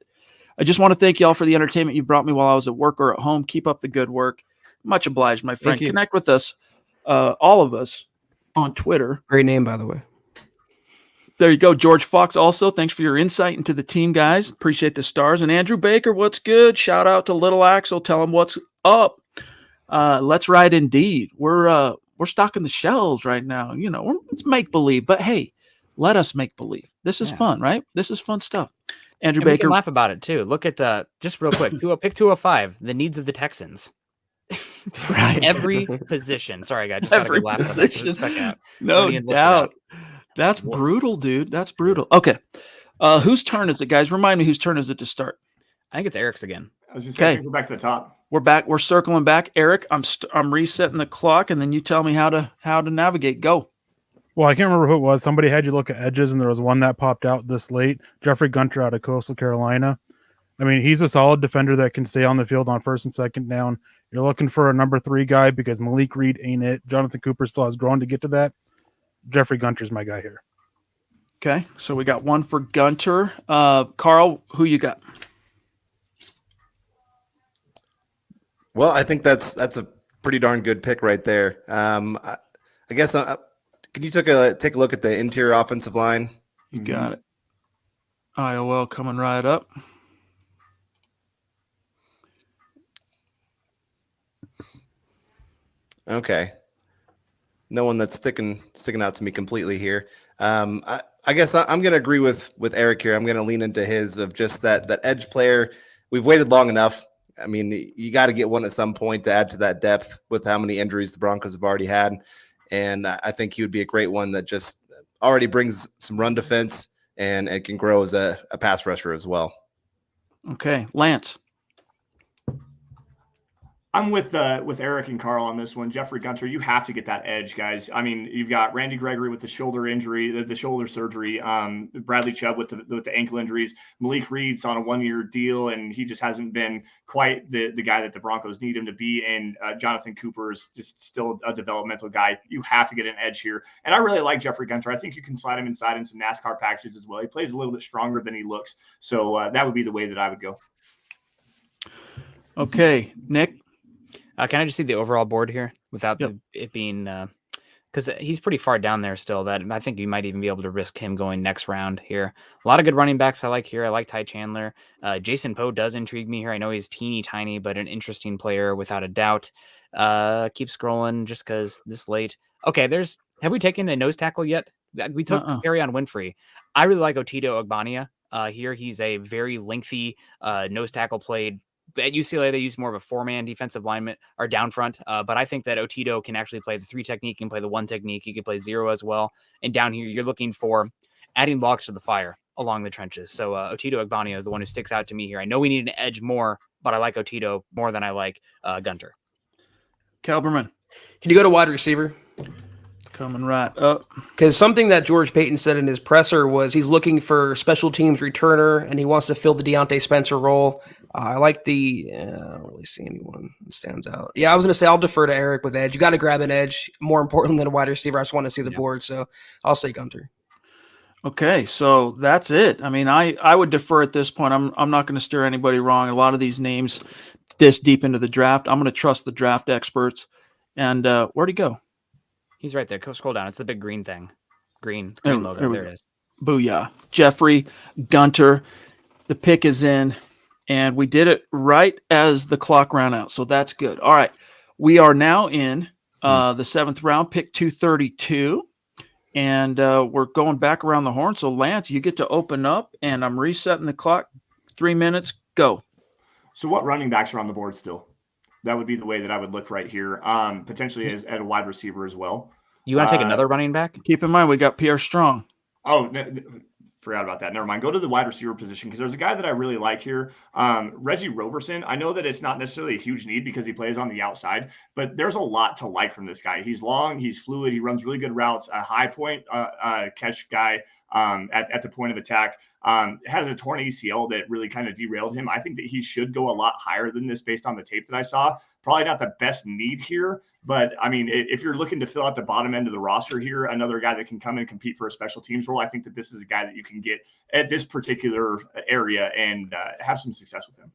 I just want to thank y'all for the entertainment you've brought me while I was at work or at home. Keep up the good work. Much obliged, my friend. Connect with us, all of us, on Twitter. Great name, by the way. There you go. George Fox also, thanks for your insight into the team, guys. Appreciate the stars. And Andrew Baker, what's good? Shout out to Little Axel. Tell him what's up. Let's ride indeed. We're stocking the shelves right now. You know, it's make believe, but hey, let us make believe. This is fun, right? This is fun stuff. Andrew And we Baker. can laugh about it too. Look at just real quick, pick 205, the needs of the Texans. Right. Every position. Sorry, guys, just got a Every good laugh out of that 'cause it position. stuck out. No Don't even list it out. doubt. That's Woof. brutal, dude. That's brutal. Okay. Whose turn is it, guys? Remind me whose turn is it to start? I think it's Eric's again. I was just Okay. saying, we're back to the top. We're back. We're circling back. Eric, I'm resetting the clock, and then you tell me how to navigate. Go. Well, I can't remember who it was. Somebody had you look at edges, and there was one that popped out this late. Jeffrey Gunter out of Coastal Carolina. I mean, he's a solid defender that can stay on the field on first and second down. You're looking for a number 3 guy because Malik Reed ain't it. Jonathan Cooper still has grown to get to that. Jeffrey Gunter's my guy here. Okay, so we got one for Gunter. Carl, who you got? Well, I think that's a pretty darn good pick right there. I guess can you take a look at the interior offensive line? You got it. IOL coming right up. Okay. No one that's sticking out to me completely here. I guess I'm going to agree with Eric here. I'm going to lean into his of just that edge player. We've waited long enough. I mean, you got to get one at some point to add to that depth with how many injuries the Broncos have already had. And I think he would be a great one that just already brings some run defense and can grow as a pass rusher as well. Okay, Lance. I'm with Eric and Carl on this one. Jeffrey Gunter, you have to get that edge, guys. I mean, you've got Randy Gregory with the shoulder injury, the shoulder surgery. Bradley Chubb with the ankle injuries. Malik Reed's on a 1-year deal, and he just hasn't been quite the guy that the Broncos need him to be. And Jonathan Cooper is just still a developmental guy. You have to get an edge here. And I really like Jeffrey Gunter. I think you can slide him inside in some NASCAR packages as well. He plays a little bit stronger than he looks. So that would be the way that I would go. Okay, Nick. Can I just see the overall board here without it being because he's pretty far down there still. That I think you might even be able to risk him going next round here. A lot of good running backs I like here. I like Ty Chandler. Jason Poe does intrigue me here. I know he's teeny tiny, but an interesting player without a doubt. Keep scrolling just because this late. Okay, have we taken a nose tackle yet? We took Arion Winfrey. I really like Otito Ogbania. Here he's a very lengthy nose tackle played. At UCLA, they use more of a 4-man defensive lineman or down front. But I think that Otito can actually play the 3 technique and play the 1 technique. He can play 0 as well. And down here, you're looking for adding logs to the fire along the trenches. So Otito Ogbania is the one who sticks out to me here. I know we need an edge more, but I like Otito more than I like Gunter. Kelberman. Can you go to wide receiver? Coming right up. Because something that George Payton said in his presser was he's looking for special teams returner, and he wants to fill the Deontay Spencer role. I like I don't really see anyone that stands out. Yeah, I was going to say I'll defer to Eric with edge. You got to grab an edge. More important than a wide receiver. I just want to see the board, so I'll say Gunter. Okay, so that's it. I mean, I would defer at this point. I'm not going to steer anybody wrong. A lot of these names this deep into the draft, I'm going to trust the draft experts. And where'd he go? He's right there. Go scroll down. It's the big green thing. Green logo. There it is. Booyah. Jeffrey Gunter. The pick is in, and we did it right as the clock ran out, so that's good. All right. We are now in the 7th round, pick 232, and we're going back around the horn. So, Lance, you get to open up, and I'm resetting the clock. 3 minutes, go. So what running backs are on the board still? That would be the way that I would look right here. Potentially at a wide receiver as well. You want to take another running back? Keep in mind, we got Pierre Strong. Oh, forgot about that. Never mind. Go to the wide receiver position because there's a guy that I really like here. Reggie Roberson. I know that it's not necessarily a huge need because he plays on the outside, but there's a lot to like from this guy. He's long, he's fluid, he runs really good routes, a high point catch guy at the point of attack. Has a torn ACL that really kind of derailed him. I think that he should go a lot higher than this based on the tape that I saw. Probably not the best need here, but I mean, if you're looking to fill out the bottom end of the roster here, another guy that can come and compete for a special teams role, I think that this is a guy that you can get at this particular area and have some success with him.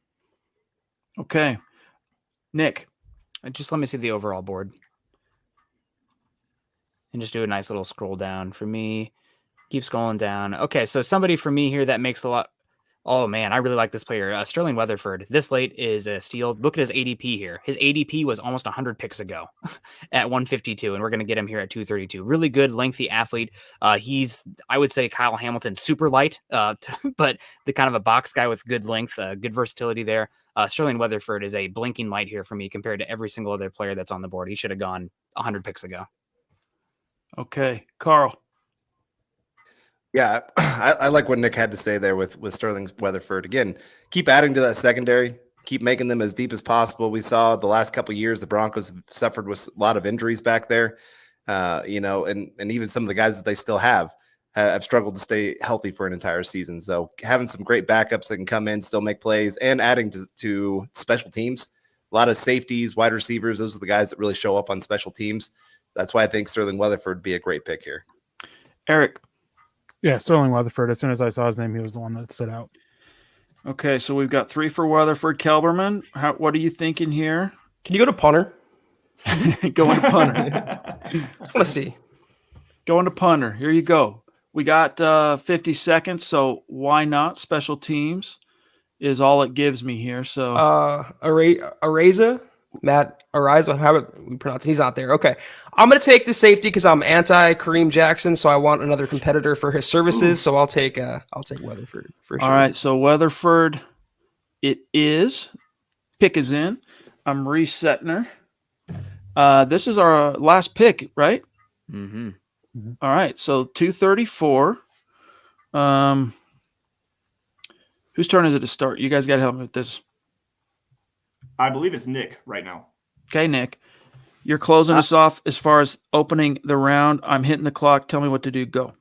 Okay. Nick. Just let me see the overall board. And just do a nice little scroll down for me. Keep scrolling down. Okay, so somebody for me here that makes a lot Oh man, I really like this player. Sterling Weatherford. This late is a steal. Look at his ADP here. His ADP was almost 100 picks ago at 152, and we're going to get him here at 232. Really good, lengthy athlete. He's, I would say, Kyle Hamilton, super light, but the kind of a box guy with good length, good versatility there. Sterling Weatherford is a blinking light here for me compared to every single other player that's on the board. He should have gone 100 picks ago. Okay, Carl. Yeah, I like what Nick had to say there with Sterling Weatherford. Again, keep adding to that secondary, keep making them as deep as possible. We saw the last couple of years the Broncos have suffered with a lot of injuries back there, and even some of the guys that they still have struggled to stay healthy for an entire season. So having some great backups that can come in, still make plays, and adding to special teams, a lot of safeties, wide receivers, those are the guys that really show up on special teams. That's why I think Sterling Weatherford would be a great pick here. Eric. Yeah, Sterling Weatherford. As soon as I saw his name, he was the one that stood out. Okay, so we've got 3 for Weatherford. Kelberman, what are you thinking here? Can you go to punter? Going to punter. I want to see. Going to punter. Here you go. We got 50 seconds, so why not? Special teams is all it gives me here. So Araiza, Matt Araiza, how we pronounce it? He's not there. Okay. I'm going to take the safety because I'm anti Kareem Jackson, so I want another competitor for his services. So I'll take Weatherford for sure. All right, so Weatherford it is. Pick is in. I'm resetting her. This is our last pick, right? Mm-hmm. All right, so 234. Whose turn is it to start? You guys got to help me with this. I believe it's Nick right now. Okay, Nick. You're closing us off as far as opening the round. I'm hitting the clock. Tell me what to do. Go.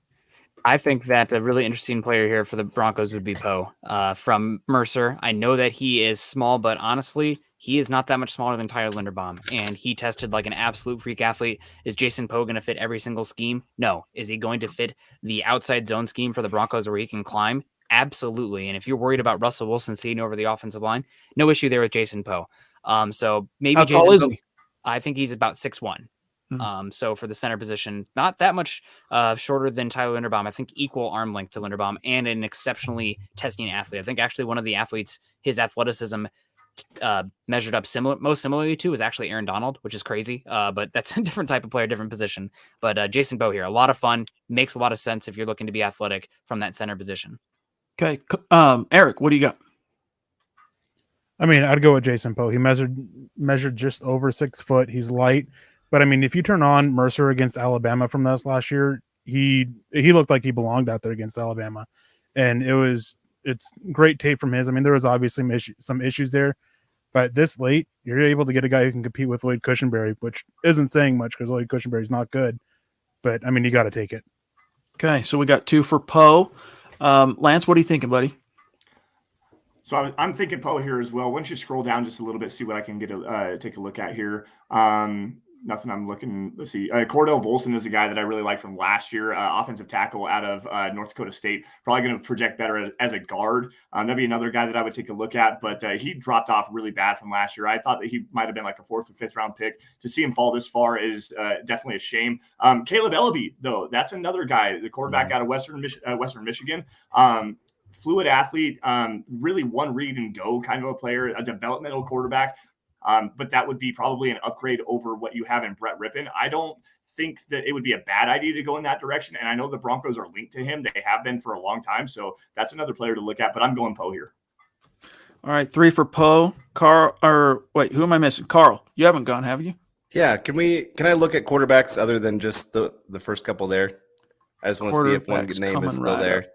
I think that a really interesting player here for the Broncos would be Poe from Mercer. I know that he is small, but honestly, he is not that much smaller than Tyler Linderbaum, and he tested like an absolute freak athlete. Is Jason Poe going to fit every single scheme? No. Is he going to fit the outside zone scheme for the Broncos where he can climb? Absolutely. And if you're worried about Russell Wilson seeing over the offensive line, no issue there with Jason Poe. So maybe How Jason tall is Poe, he? I think he's about 6'1". Mm-hmm. So for the center position, not that much shorter than Tyler Linderbaum. I think equal arm length to Linderbaum and an exceptionally testing athlete. I think actually one of the athletes, his athleticism measured up most similarly to is actually Aaron Donald, which is crazy. But that's a different type of player, different position. But Jason Poe here, a lot of fun, makes a lot of sense if you're looking to be athletic from that center position. Okay. Eric, what do you got? I mean, I'd go with Jason Poe. He measured just over 6 foot. He's light, but I mean, if you turn on Mercer against Alabama from this last year, he looked like he belonged out there against Alabama, and it's great tape from his. I mean, there was obviously some issues there, but this late, you're able to get a guy who can compete with Lloyd Cushenberry, which isn't saying much because Lloyd Cushenberry's not good, but I mean, you got to take it. Okay, so we got 2 for Poe. Lance, what are you thinking, buddy? So I'm thinking Poe here as well. Once you scroll down just a little bit, see what I can take a look at here. Nothing I'm looking. Let's see. Cordell Volson is a guy that I really like from last year. Offensive tackle out of North Dakota State. Probably going to project better as a guard. That'd be another guy that I would take a look at. But he dropped off really bad from last year. I thought that he might have been like a 4th or 5th round pick. To see him fall this far is definitely a shame. Caleb Ellaby, though, that's another guy, the quarterback out of Western Michigan. Fluid athlete, really one read and go kind of a player, a developmental quarterback. But that would be probably an upgrade over what you have in Brett Rippon. I don't think that it would be a bad idea to go in that direction. And I know the Broncos are linked to him. They have been for a long time. So that's another player to look at, but I'm going Poe here. All right, 3 for Poe. Who am I missing? Carl, you haven't gone, have you? Yeah, can I look at quarterbacks other than just the first couple there? I just want to see if one name is still there.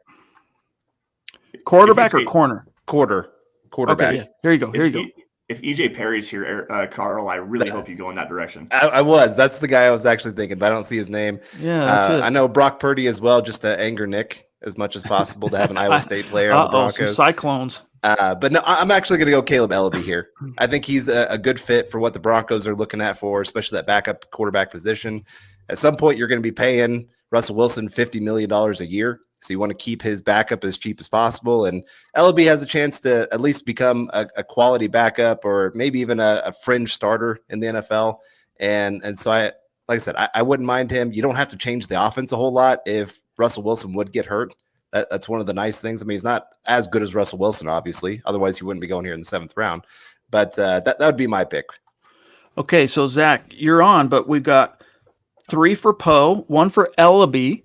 Quarterback or corner? Quarterback. Okay, yeah. Here you go. If EJ Perry's here, Carl, I really hope you go in that direction. I was. That's the guy I was actually thinking, but I don't see his name. Yeah, that's it. I know Brock Purdy as well, just to anger Nick as much as possible to have an Iowa State player on the Broncos. Some Cyclones. But no, I'm actually going to go Caleb Ellaby here. I think he's a good fit for what the Broncos are looking at for, especially that backup quarterback position. At some point, you're going to be paying Russell Wilson $50 million a year. So you want to keep his backup as cheap as possible. And Ellaby has a chance to at least become a quality backup or maybe even a fringe starter in the NFL. And so I wouldn't mind him. You don't have to change the offense a whole lot if Russell Wilson would get hurt. That's one of the nice things. I mean, he's not as good as Russell Wilson, obviously. Otherwise, he wouldn't be going here in the 7th round. But that would be my pick. Okay, so Zach, you're on, but we've got 3 for Poe, 1 for Ellaby.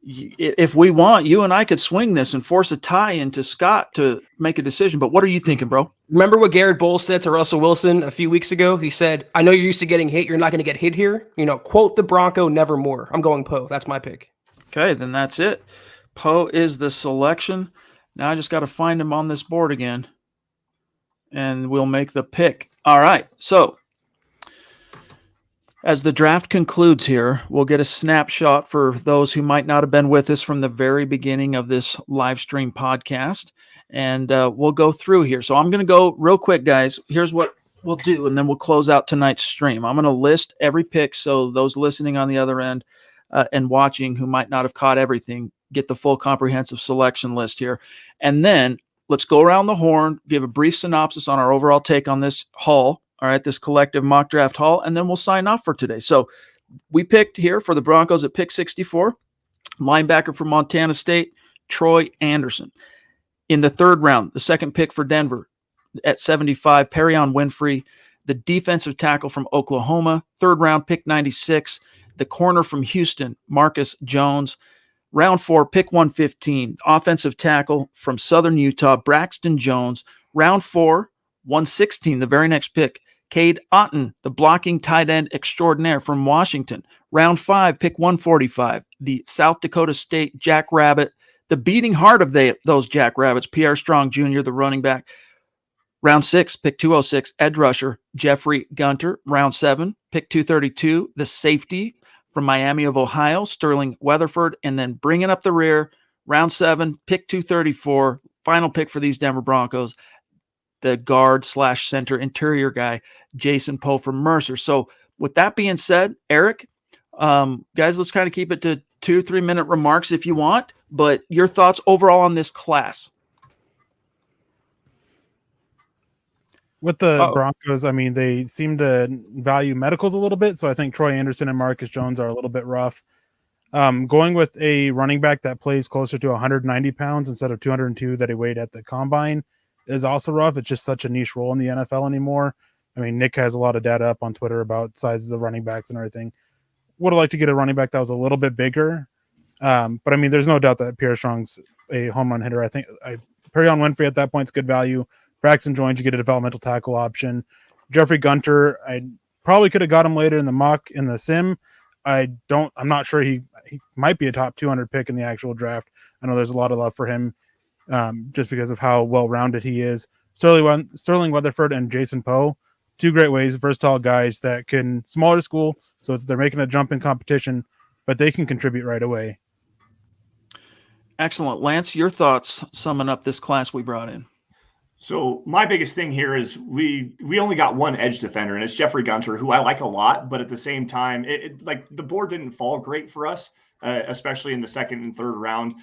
If we want, you and I could swing this and force a tie into Scott to make a decision. But what are you thinking, bro? Remember what Garrett Bowles said to Russell Wilson a few weeks ago? He said, I know you're used to getting hit. You're not going to get hit here. Quote the Bronco, nevermore. I'm going Poe. That's my pick. Okay, then that's it. Poe is the selection. Now I just got to find him on this board again. And we'll make the pick. All right, so as the draft concludes here, we'll get a snapshot for those who might not have been with us from the very beginning of this live stream podcast. And we'll go through here. So I'm going to go real quick, guys. Here's what we'll do, and then we'll close out tonight's stream. I'm going to list every pick so those listening on the other end and watching who might not have caught everything get the full comprehensive selection list here. And then let's go around the horn, give a brief synopsis on our overall take on this haul. All right, this collective mock draft haul, and then we'll sign off for today. So we picked here for the Broncos at pick 64, linebacker from Montana State, Troy Anderson. In the 3rd round, the 2nd pick for Denver at 75, Perion Winfrey, the defensive tackle from Oklahoma. 3rd round, pick 96, the corner from Houston, Marcus Jones. Round 4, pick 115, offensive tackle from Southern Utah, Braxton Jones. Round 4, 116, the very next pick, Cade Otton, the blocking tight end extraordinaire from Washington. Round 5, pick 145, the South Dakota State Jackrabbit, the beating heart of those Jackrabbits, Pierre Strong Jr., the running back. Round 6, pick 206, edge rusher, Jeffrey Gunter. Round 7, pick 232, the safety from Miami of Ohio, Sterling Weatherford. And then bringing up the rear, round 7, pick 234, final pick for these Denver Broncos, the guard/center interior guy, Jason Poe from Mercer. So with that being said, Eric, guys, let's kind of keep it to 2-3 minute remarks if you want, but your thoughts overall on this class. With the Broncos, I mean, they seem to value medicals a little bit. So I think Troy Anderson and Marcus Jones are a little bit rough. Going with a running back that plays closer to 190 pounds instead of 202 that he weighed at the combine is also rough. It's just such a niche role in the NFL anymore. I mean, Nick has a lot of data up on Twitter about sizes of running backs and everything. Would have liked to get a running back that was a little bit bigger. But I mean, there's no doubt that Pierre Strong's a home run hitter. I think Perion Winfrey at that point is good value. Braxton Jones, you get a developmental tackle option. Jeffrey Gunter, I probably could have got him later in the mock in the sim. I'm not sure he might be a top 200 pick in the actual draft. I know there's a lot of love for him just because of how well-rounded he is. Sterling Weatherford and Jason Poe, 2 great ways, versatile guys that can smaller school, so they're making a jump in competition, but they can contribute right away. Excellent. Lance, your thoughts summing up this class we brought in. So my biggest thing here is we only got one edge defender, and it's Jeffrey Gunter, who I like a lot, but at the same time, like the board didn't fall great for us, especially in the 2nd and 3rd round.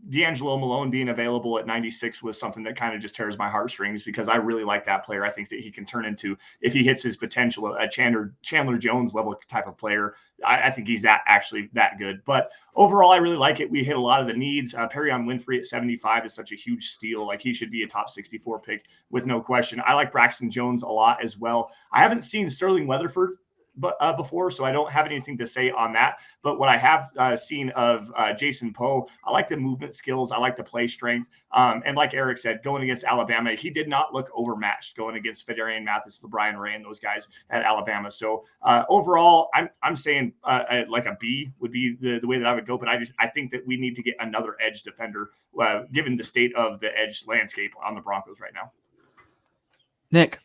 D'Angelo Malone being available at 96 was something that kind of just tears my heartstrings because I really like that player. I think that he can turn into, if he hits his potential, a Chandler Jones level type of player. I think he's actually that good. But overall, I really like it. We hit a lot of the needs. Perion Winfrey at 75 is such a huge steal. Like, he should be a top 64 pick with no question. I like Braxton Jones a lot as well. I haven't seen Sterling Weatherford before, so I don't have anything to say on that. But what I have seen of Jason Poe, I like the movement skills. I like the play strength. And like Eric said, going against Alabama, he did not look overmatched going against Fedarian Mathis, LeBron Ray, and those guys at Alabama. So overall, I'm saying like a B would be the way that I would go. But I think that we need to get another edge defender, given the state of the edge landscape on the Broncos right now. Nick.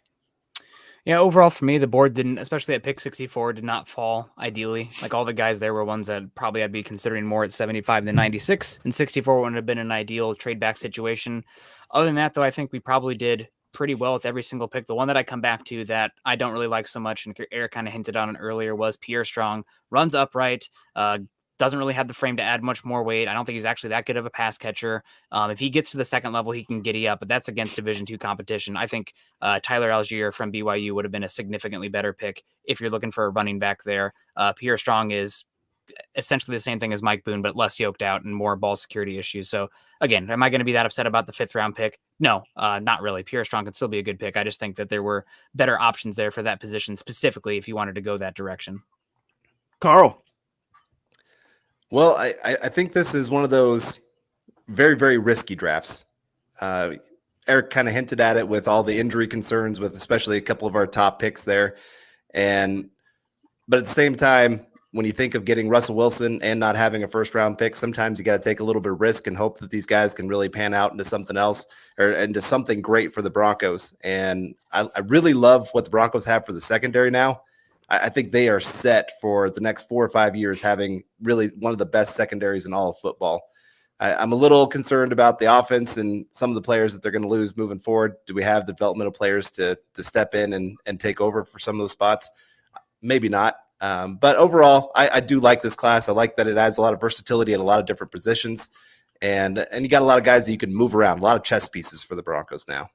Yeah, overall for me, the board didn't, especially at pick 64, did not fall ideally. Like, all the guys there were ones that probably I'd be considering more at 75 than 96, and 64 wouldn't have been an ideal trade back situation. Other than that, though, I think we probably did pretty well with every single pick. The one that I come back to that I don't really like so much, and Eric kind of hinted on it earlier, was Pierre Strong. Runs upright, doesn't really have the frame to add much more weight. I don't think he's actually that good of a pass catcher. If he gets to the 2nd level, he can giddy up, but that's against Division II competition. I think Tyler Algier from BYU would have been a significantly better pick if you're looking for a running back there. Pierre Strong is essentially the same thing as Mike Boone, but less yoked out and more ball security issues. So again, am I going to be that upset about the 5th round pick? No, not really. Pierre Strong could still be a good pick. I just think that there were better options there for that position, specifically if you wanted to go that direction. Carl. Well, I think this is one of those very, very risky drafts. Eric kind of hinted at it with all the injury concerns, with especially a couple of our top picks there. But at the same time, when you think of getting Russell Wilson and not having a 1st round pick, sometimes you got to take a little bit of risk and hope that these guys can really pan out into something else or into something great for the Broncos. And I really love what the Broncos have for the secondary now. I think they are set for the next 4 or 5 years, having really one of the best secondaries in all of football. I'm a little concerned about the offense and some of the players that they're going to lose moving forward. Do we have the developmental players to step in and take over for some of those spots? Maybe not. But overall, I do like this class. I like that it adds a lot of versatility at a lot of different positions. And you got a lot of guys that you can move around, a lot of chess pieces for the Broncos now.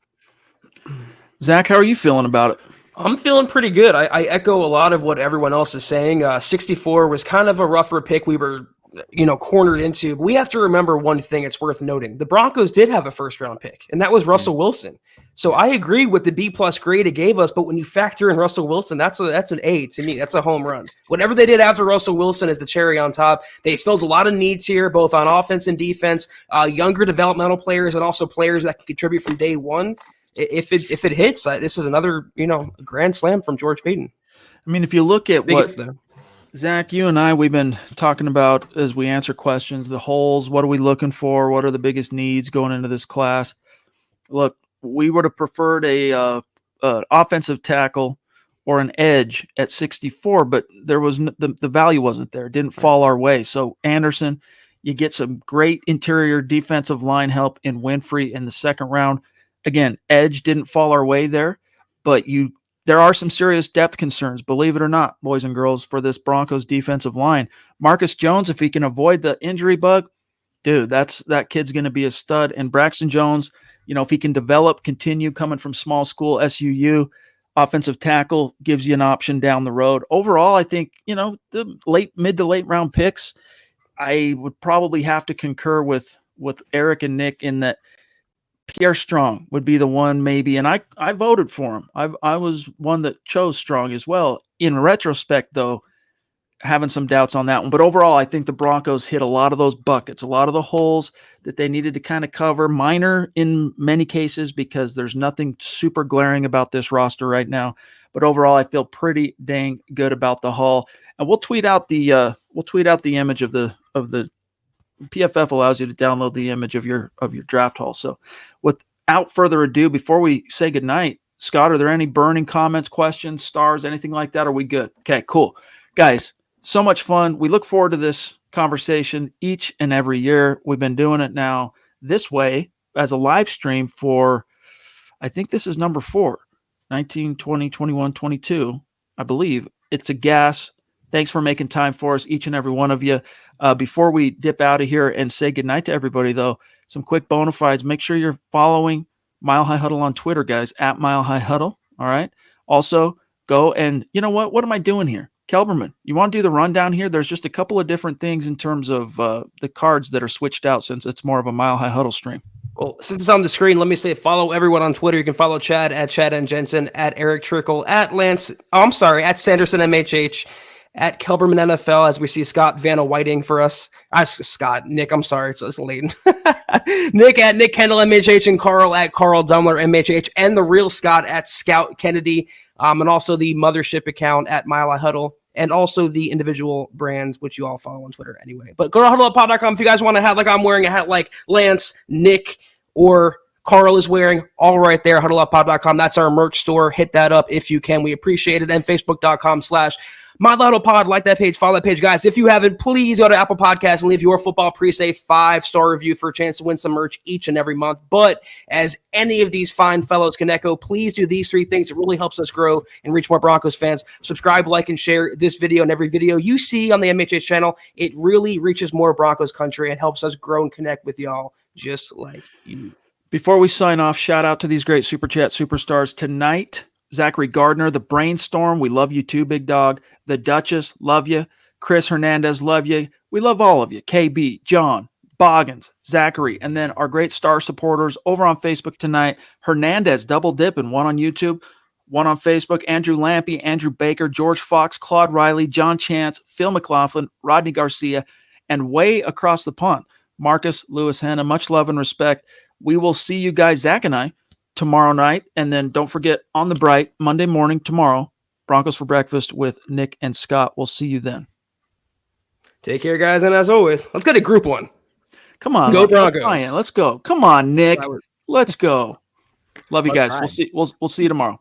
Zach, how are you feeling about it? I'm feeling pretty good. I echo a lot of what everyone else is saying. 64 was kind of a rougher pick we were, cornered into. But we have to remember one thing it's worth noting. The Broncos did have a 1st round pick, and that was Russell Wilson. So I agree with the B+ grade it gave us, but when you factor in Russell Wilson, that's an A to me. That's a home run. Whatever they did after Russell Wilson is the cherry on top. They filled a lot of needs here, both on offense and defense, younger developmental players and also players that can contribute from day one. If it hits, this is another, grand slam from George Payton. I mean, if you look at what Zach, you and I, we've been talking about as we answer questions, the holes, what are we looking for? What are the biggest needs going into this class? Look, we would have preferred a offensive tackle or an edge at 64, but there was the value wasn't there. It didn't fall our way. So Anderson, you get some great interior defensive line help in Winfrey in the 2nd round. Again, edge didn't fall our way there, but there are some serious depth concerns, believe it or not, boys and girls, for this Broncos defensive line. Marcus Jones, if he can avoid the injury bug, dude, that kid's going to be a stud. And Braxton Jones, if he can continue coming from small school SUU, offensive tackle gives you an option down the road. Overall, I think, the mid to late round picks, I would probably have to concur with Eric and Nick in that Pierre Strong would be the one maybe, and I voted for him. I was one that chose Strong as well. In retrospect, though, having some doubts on that one. But overall, I think the Broncos hit a lot of those buckets, a lot of the holes that they needed to kind of cover, minor in many cases because there's nothing super glaring about this roster right now. But overall, I feel pretty dang good about the haul. And we'll tweet out the image of the PFF allows you to download the image of your draft haul. So without further ado, before we say goodnight, Scott, are there any burning comments, questions, stars, anything like that? Are we good? Okay, cool. Guys, so much fun. We look forward to this conversation each and every year. We've been doing it now this way as a live stream for, I think this is number 4, 19, 20, 21, 22, I believe. It's a gas. Thanks for making time for us, each and every one of you. Before we dip out of here and say goodnight to everybody, though, some quick bona fides. Make sure you're following Mile High Huddle on Twitter, guys, at Mile High Huddle. All right. Also, go and, you know what? What am I doing here? Kelberman, you want to do the rundown here? There's just a couple of different things in terms of the cards that are switched out since it's more of a Mile High Huddle stream. Well, since it's on the screen, let me say follow everyone on Twitter. You can follow Chad at Chad and Jensen, at Eric Trickle, at Sanderson MHH, at Kelberman NFL, as we see Scott Vanna Whiting for us. Nick, I'm sorry, it's late. Nick at Nick Kendall MHH, and Carl at Carl Dumler MHH, and the real Scott at Scout Kennedy, and also the mothership account at Mile High Huddle, and also the individual brands, which you all follow on Twitter anyway. But go to huddleuppod.com if you guys want to have, like I'm wearing a hat like Lance, Nick, or Carl is wearing, all right there, huddleuppod.com. That's our merch store. Hit that up if you can. We appreciate it. And facebook.com/Mile High Huddle Pod. Like that page, follow that page. Guys, if you haven't, please go to Apple Podcasts and leave your football pre-save 5-star review for a chance to win some merch each and every month. But as any of these fine fellows can echo, please do these 3 things. It really helps us grow and reach more Broncos fans. Subscribe, like, and share this video and every video you see on the MHH channel. It really reaches more Broncos country and helps us grow and connect with y'all just like you. Before we sign off, shout out to these great Super Chat superstars tonight. Zachary Gardner, the Brainstorm, we love you too, big dog. The Duchess, love you. Chris Hernandez, love you. We love all of you. KB, John, Boggins, Zachary, and then our great star supporters over on Facebook tonight. Hernandez double dipping, one on YouTube, one on Facebook. Andrew Lampy, Andrew Baker, George Fox, Claude Riley, John Chance, Phil McLaughlin, Rodney Garcia, and way across the pond, Marcus Lewis Hanna. Much love and respect. We will see you guys, Zach and I, tomorrow night. And then don't forget, on the bright, Monday morning tomorrow, Broncos for breakfast with Nick and Scott. We'll see you then. Take care, guys. And as always, let's get a group one. Come on. Go Broncos. Ryan, let's go. Come on, Nick. Let's go. Love you guys. Ryan. We'll see you tomorrow.